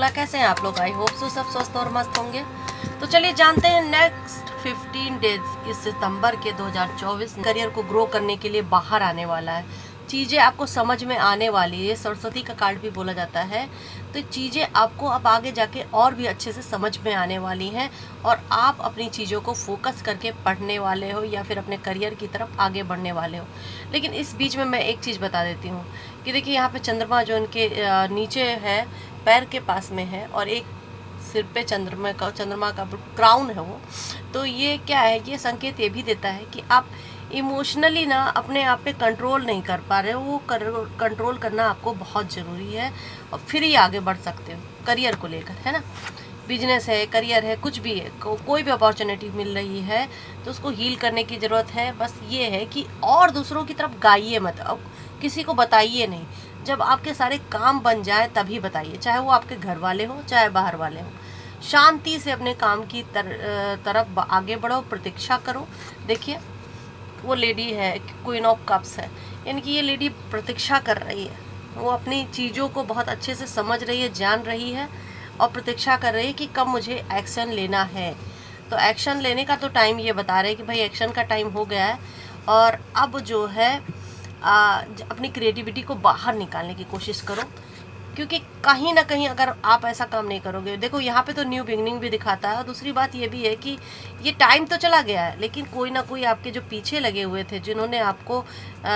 शुक्ला। कैसे हैं आप लोग? आई होप सो सब स्वस्थ और मस्त होंगे। तो चलिए जानते हैं नेक्स्ट 15 डेज इस सितंबर के 2024 करियर को ग्रो करने के लिए बाहर आने वाला है। चीज़ें आपको समझ में आने वाली है। सरस्वती का कार्ड भी बोला जाता है। तो चीज़ें आपको अब आगे जाके और भी अच्छे से समझ में आने वाली हैं और आप अपनी चीज़ों को फोकस करके पढ़ने वाले हो या फिर अपने करियर की तरफ आगे बढ़ने वाले हो। लेकिन इस बीच में मैं एक चीज़ बता देती हूँ कि देखिए यहाँ पे चंद्रमा जो इनके नीचे है, पैर के पास में है, और एक सिर पे चंद्रमा का क्राउन है वो। तो ये क्या है, ये संकेत ये भी देता है कि आप इमोशनली ना अपने आप पे कंट्रोल नहीं कर पा रहे हो। वो कंट्रोल करना आपको बहुत ज़रूरी है और फिर ही आगे बढ़ सकते हो करियर को लेकर, है ना। बिजनेस है, करियर है, कुछ भी है, कोई भी अपॉर्चुनिटी मिल रही है तो उसको हील करने की ज़रूरत है। बस ये है कि और दूसरों की तरफ गाइए मत, अब किसी को बताइए नहीं। जब आपके सारे काम बन जाए तभी बताइए, चाहे वो आपके घर वाले हो चाहे बाहर वाले हो। शांति से अपने काम की तरफ आगे बढ़ो, प्रतीक्षा करो। देखिए वो लेडी है, क्वीन ऑफ कप्स है, यानी कि ये लेडी प्रतीक्षा कर रही है। वो अपनी चीज़ों को बहुत अच्छे से समझ रही है, जान रही है और प्रतीक्षा कर रही है कि कब मुझे एक्शन लेना है। तो एक्शन लेने का तो टाइम ये बता रहे हैं कि भाई एक्शन का टाइम हो गया है और अब जो है अपनी क्रिएटिविटी को बाहर निकालने की कोशिश करो। क्योंकि कहीं ना कहीं अगर आप ऐसा काम नहीं करोगे, देखो यहाँ पे तो न्यू बिगनिंग भी दिखाता है और दूसरी बात ये भी है कि ये टाइम तो चला गया है, लेकिन कोई ना कोई आपके जो पीछे लगे हुए थे, जिन्होंने आपको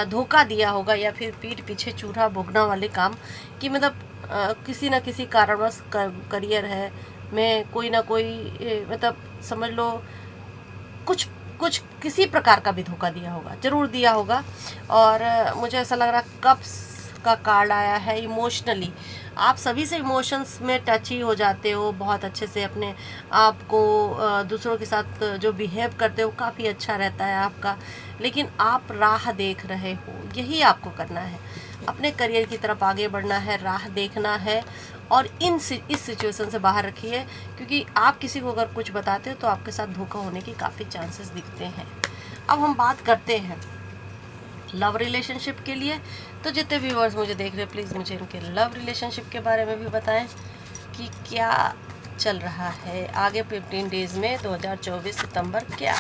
धोखा दिया होगा या फिर पीठ पीछे चूल्हा भोगना वाले काम, कि मतलब किसी न किसी कारणवश करियर है में कोई ना कोई मतलब समझ लो कुछ कुछ किसी प्रकार का भी धोखा दिया होगा, ज़रूर दिया होगा। और मुझे ऐसा लग रहा कप्स का कार्ड आया है। इमोशनली आप सभी से इमोशंस में टच ही हो जाते हो, बहुत अच्छे से अपने आप को दूसरों के साथ जो बिहेव करते हो काफ़ी अच्छा रहता है आपका। लेकिन आप राह देख रहे हो, यही आपको करना है, अपने करियर की तरफ आगे बढ़ना है, राह देखना है और इस सिचुएशन से बाहर रखिए। क्योंकि आप किसी को अगर कुछ बताते हो तो आपके साथ धोखा होने की काफ़ी चांसेस दिखते हैं। अब हम बात करते हैं लव रिलेशनशिप के लिए। तो जितने व्यूअर्स मुझे देख रहे हैं प्लीज़ मुझे इनके लव रिलेशनशिप के बारे में भी बताएं कि क्या चल रहा है आगे 15 डेज़ में 2024 सितंबर। क्या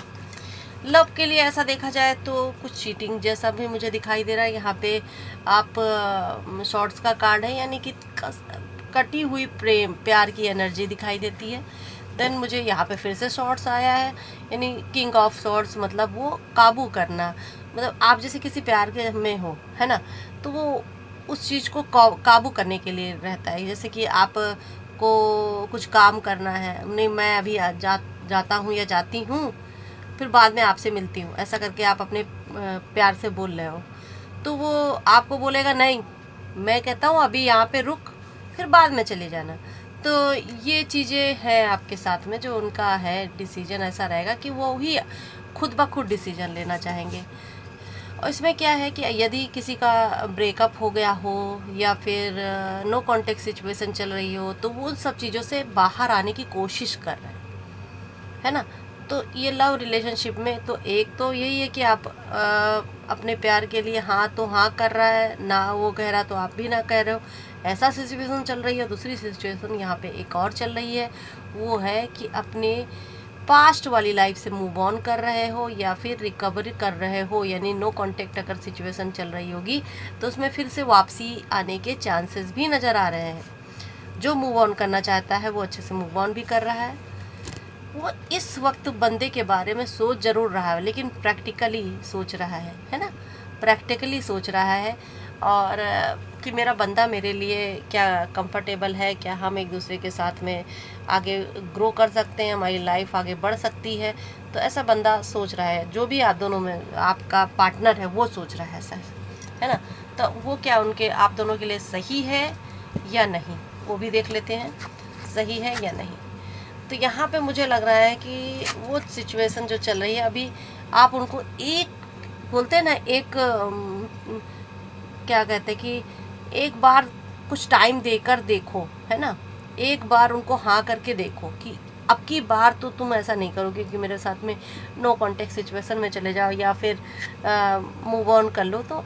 लव के लिए ऐसा देखा जाए तो कुछ चीटिंग जैसा भी मुझे दिखाई दे रहा है। यहाँ पे आप शॉर्ट्स का कार्ड है, यानी कि कटी हुई प्रेम प्यार की एनर्जी दिखाई देती है। देन मुझे यहाँ पे फिर से शॉर्ट्स आया है, यानी किंग ऑफ शॉर्ट्स, मतलब वो काबू करना। मतलब आप जैसे किसी प्यार के में हो, है ना, तो वो उस चीज़ को काबू करने के लिए रहता है। जैसे कि आप को कुछ काम करना है, नहीं मैं अभी जाता हूँ या जाती हूँ, फिर बाद में आपसे मिलती हूँ, ऐसा करके आप अपने प्यार से बोल रहे हो, तो वो आपको बोलेगा नहीं, मैं कहता हूँ अभी यहाँ पे रुक, फिर बाद में चले जाना। तो ये चीज़ें हैं आपके साथ में, जो उनका है डिसीजन ऐसा रहेगा कि वो ही खुद ब खुद डिसीजन लेना चाहेंगे। और इसमें क्या है कि यदि किसी का ब्रेकअप हो गया हो या फिर नो कॉन्टेक्ट सिचुएशन चल रही हो, तो वो उन सब चीज़ों से बाहर आने की कोशिश कर रहे हैं, है ना। तो ये लव रिलेशनशिप में तो एक तो यही है कि आप अपने प्यार के लिए हाँ तो हाँ कर रहा है, ना वो कह रहा तो आप भी ना कह रहे हो, ऐसा सिचुएशन चल रही है। दूसरी सिचुएशन यहाँ पे एक और चल रही है, वो है कि अपने पास्ट वाली लाइफ से मूव ऑन कर रहे हो या फिर रिकवरी कर रहे हो, यानी नो कांटेक्ट अगर सिचुएशन चल रही होगी तो उसमें फिर से वापसी आने के चांसेस भी नज़र आ रहे हैं। जो मूव ऑन करना चाहता है वो अच्छे से मूव ऑन भी कर रहा है। वो इस वक्त बंदे के बारे में सोच ज़रूर रहा है, लेकिन प्रैक्टिकली सोच रहा है ना, प्रैक्टिकली सोच रहा है। और कि मेरा बंदा मेरे लिए क्या कंफर्टेबल है, क्या हम एक दूसरे के साथ में आगे ग्रो कर सकते हैं, हमारी लाइफ आगे बढ़ सकती है। तो ऐसा बंदा सोच रहा है, जो भी आप दोनों में आपका पार्टनर है वो सोच रहा है ऐसा, है ना। तो वो क्या उनके आप दोनों के लिए सही है या नहीं, वो भी देख लेते हैं, सही है या नहीं। तो यहाँ पे मुझे लग रहा है कि वो सिचुएशन जो चल रही है अभी, आप उनको एक बोलते हैं ना, एक क्या कहते हैं कि एक बार कुछ टाइम देकर देखो, है ना, एक बार उनको हाँ करके देखो कि अब की बार तो तुम ऐसा नहीं करोगे कि मेरे साथ में नो कॉन्टेक्ट सिचुएशन में चले जाओ या फिर मूव ऑन कर लो। तो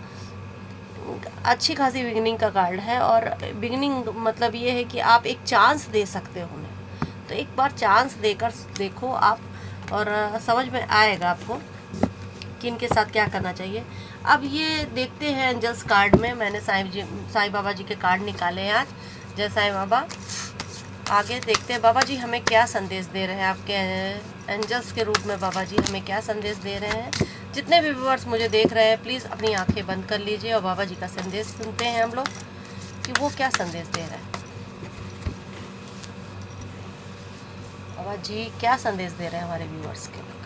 अच्छी खासी बिगिनिंग का कार्ड है, और बिगिनिंग मतलब ये है कि आप एक चांस दे सकते हो उन्हें। तो एक बार चांस देकर देखो आप, और समझ में आएगा आपको कि इनके साथ क्या करना चाहिए। अब ये देखते हैं एंजल्स कार्ड में, मैंने साईं बाबा जी के कार्ड निकाले हैं आज। जय साईं बाबा। आगे देखते हैं बाबा जी हमें क्या संदेश दे रहे हैं, आपके एंजल्स के रूप में बाबा जी हमें क्या संदेश दे रहे हैं। जितने भी व्यूअर्स मुझे देख रहे हैं, प्लीज़ अपनी आंखें बंद कर लीजिए और बाबा जी का संदेश सुनते हैं हम लोग कि वो क्या संदेश दे रहे हैं। बाबा जी क्या संदेश दे रहे हैं हमारे व्यूअर्स के लिए।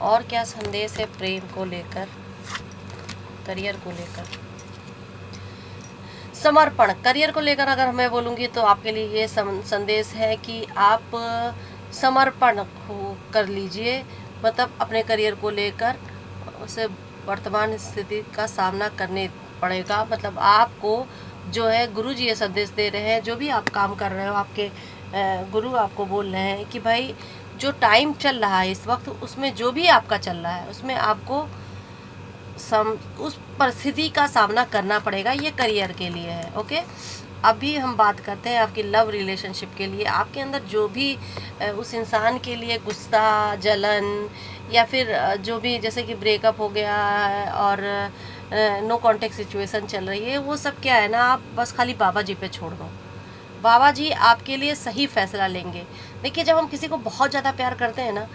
और क्या संदेश है प्रेम को लेकर, करियर को लेकर, समर्पण। करियर को लेकर अगर मैं बोलूँगी तो आपके लिए ये संदेश है कि आप समर्पण कर लीजिए, मतलब अपने करियर को लेकर उसे वर्तमान स्थिति का सामना करने पड़ेगा। मतलब आपको जो है गुरु जी ये संदेश दे रहे हैं, जो भी आप काम कर रहे हो, आपके गुरु आपको बोल रहे हैं कि भाई जो टाइम चल रहा है इस वक्त, उसमें जो भी आपका चल रहा है उसमें आपको उस परिस्थिति का सामना करना पड़ेगा। ये करियर के लिए है। ओके, अभी हम बात करते हैं आपकी लव रिलेशनशिप के लिए। आपके अंदर जो भी उस इंसान के लिए गुस्सा, जलन, या फिर जो भी जैसे कि ब्रेकअप हो गया है और नो कांटेक्ट सिचुएशन चल रही है, वो सब क्या है ना, आप बस खाली बाबा जी पे छोड़ दो। बाबा जी आपके लिए सही फैसला लेंगे। देखिए, जब हम किसी को बहुत ज़्यादा प्यार करते हैं ना,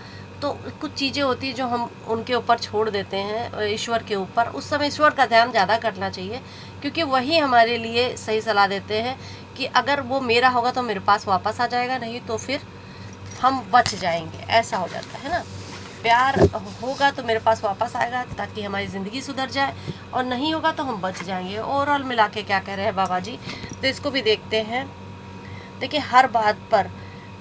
तो कुछ चीज़ें होती हैं जो हम उनके ऊपर छोड़ देते हैं, ईश्वर के ऊपर। उस समय ईश्वर का ध्यान ज़्यादा करना चाहिए, क्योंकि वही हमारे लिए सही सलाह देते हैं कि अगर वो मेरा होगा तो मेरे पास वापस आ जाएगा, नहीं तो फिर हम बच जाएंगे। ऐसा हो जाता है ना, प्यार होगा तो मेरे पास वापस आएगा ताकि हमारी ज़िंदगी सुधर जाए, और नहीं होगा तो हम बच जाएंगे। ओवरऑल मिला के क्या कह रहे हैं बाबा जी, तो इसको भी देखते हैं। देखिए, हर बात पर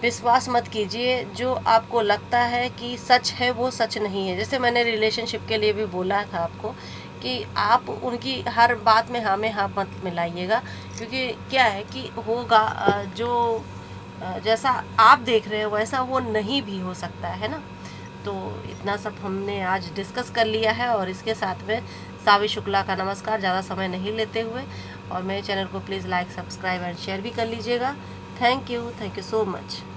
विश्वास मत कीजिए। जो आपको लगता है कि सच है वो सच नहीं है। जैसे मैंने रिलेशनशिप के लिए भी बोला था आपको कि आप उनकी हर बात में हाँ मत मिलाइएगा, क्योंकि क्या है कि होगा जो जैसा आप देख रहे हो वैसा वो नहीं भी हो सकता है ना। तो इतना सब हमने आज डिस्कस कर लिया है, और इसके साथ में सावी शुक्ला का नमस्कार, ज़्यादा समय नहीं लेते हुए। और मेरे चैनल को please like, subscribe and share भी कर लीजिएगा। Thank you so much.